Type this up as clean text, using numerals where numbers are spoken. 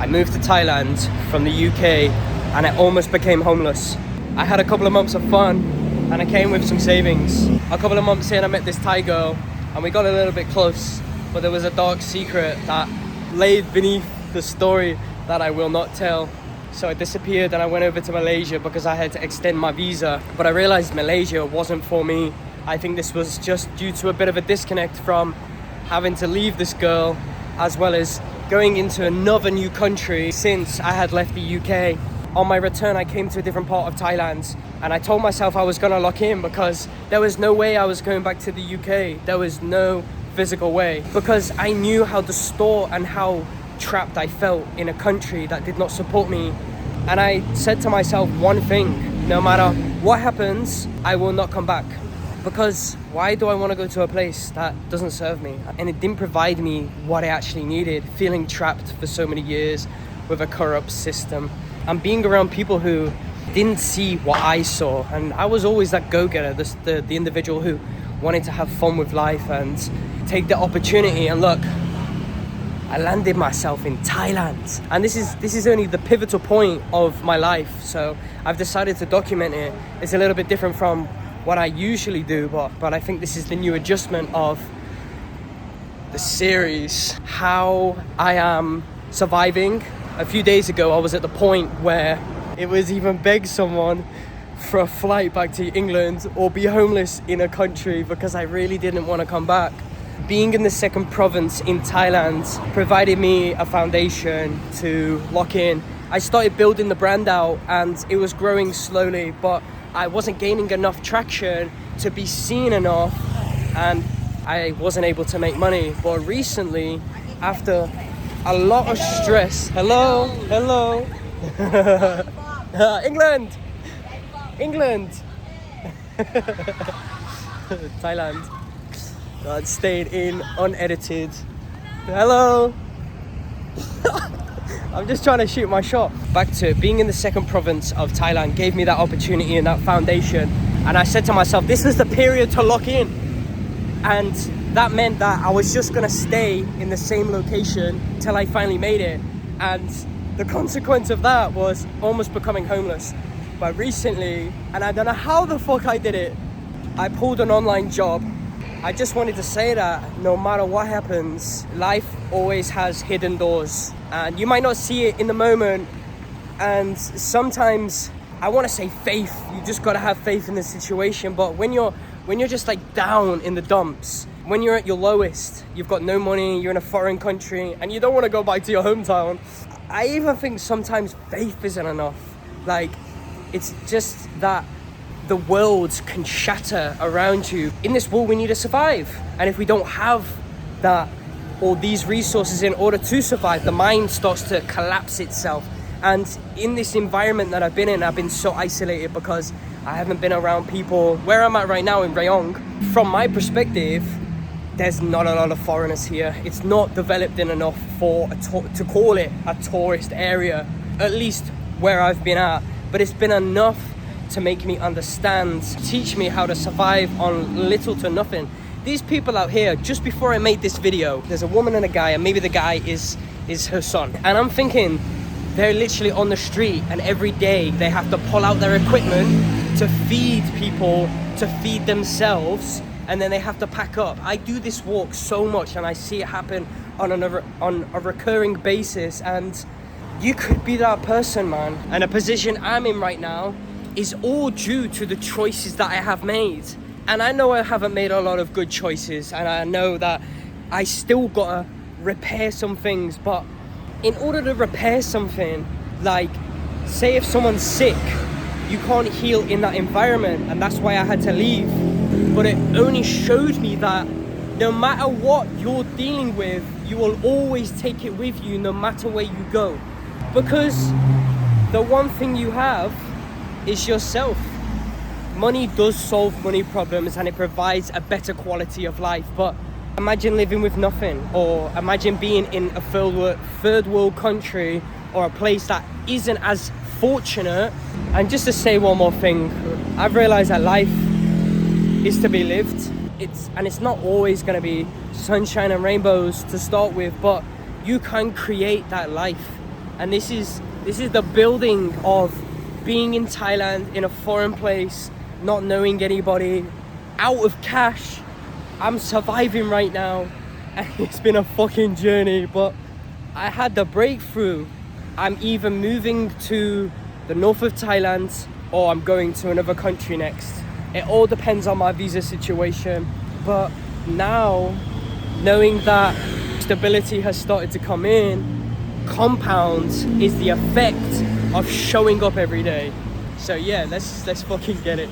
I moved to Thailand from the UK and I almost became homeless. I had a couple of months of fun and I came with some savings. A couple of months in, I met this Thai girl and we got a little bit close, but there was a dark secret that laid beneath the story that I will not tell. So I disappeared and I went over to Malaysia because I had to extend my visa, but I realized Malaysia wasn't for me. I think this was just due to a bit of a disconnect from having to leave this girl, as well as going into another new country since I had left the UK. On my return, I came to a different part of Thailand and I told myself I was gonna lock in because there was no way I was going back to the UK. There was no physical way, because I knew how distraught and how trapped I felt in a country that did not support me. And I said to myself one thing: no matter what happens, I will not come back. Because why do I want to go to a place that doesn't serve me? And it didn't provide me what I actually needed, feeling trapped for so many years with a corrupt system and being around people who didn't see what I saw. And I was always that go-getter, the individual who wanted to have fun with life and take the opportunity. And look, I landed myself in Thailand, and this is only the pivotal point of my life, so I've decided to document it. It's a little bit different from what I usually do, but I think this is the new adjustment of the series, how I am surviving. A few days ago I was at the point where it was even beg someone for a flight back to England or be homeless in a country because I really didn't want to come back. Being in the second province in Thailand provided me a foundation to lock in. I started building the brand out and it was growing slowly, but I wasn't gaining enough traction to be seen enough and I wasn't able to make money. But recently, after a lot of stress, hello, England, Thailand. God, staying in unedited. Hello. I'm just trying to shoot my shot. Back to it. Being in the second province of Thailand gave me that opportunity and that foundation. And I said to myself, this was the period to lock in. And that meant that I was just gonna stay in the same location till I finally made it. And the consequence of that was almost becoming homeless. But recently, and I don't know how the fuck I did it, I pulled an online job. I just wanted to say that no matter what happens, life always has hidden doors and you might not see it in the moment. And sometimes I want to say faith, you just got to have faith in the situation. But when you're just like down in the dumps, when you're at your lowest, you've got no money, you're in a foreign country and you don't want to go back to your hometown. I even think sometimes faith isn't enough. Like, it's just that the world can shatter around you. In this world, we need to survive. And if we don't have that or these resources in order to survive, the mind starts to collapse itself. And in this environment that I've been in, I've been so isolated because I haven't been around people. Where I'm at right now in Rayong, from my perspective, there's not a lot of foreigners here. It's not developed in enough for to call it a tourist area, at least where I've been at. But it's been enough to make me understand, teach me how to survive on little to nothing. These people out here, just before I made this video, there's a woman and a guy, and maybe the guy is her son. And I'm thinking, they're literally on the street and every day they have to pull out their equipment to feed people, to feed themselves, and then they have to pack up. I do this walk so much and I see it happen on a recurring basis, and you could be that person, man. And the position I'm in right now is all due to the choices that I have made. And I know I haven't made a lot of good choices, and I know that I still gotta repair some things. But in order to repair something, like say if someone's sick, you can't heal in that environment, and that's why I had to leave. But it only showed me that no matter what you're dealing with, you will always take it with you no matter where you go. Because the one thing you have is yourself. Money does solve money problems and it provides a better quality of life, but imagine living with nothing, or imagine being in a third world country or a place that isn't as fortunate. And just to say one more thing, I've realized that life is to be lived. It's not always going to be sunshine and rainbows to start with, but you can create that life. And this is the building of being in Thailand, in a foreign place, not knowing anybody, out of cash. I'm surviving right now, and it's been a fucking journey, but I had the breakthrough. I'm either moving to the north of Thailand or I'm going to another country next. It all depends on my visa situation. But now, knowing that stability has started to come in, compounds is the effect of showing up every day. So yeah, let's fucking get it.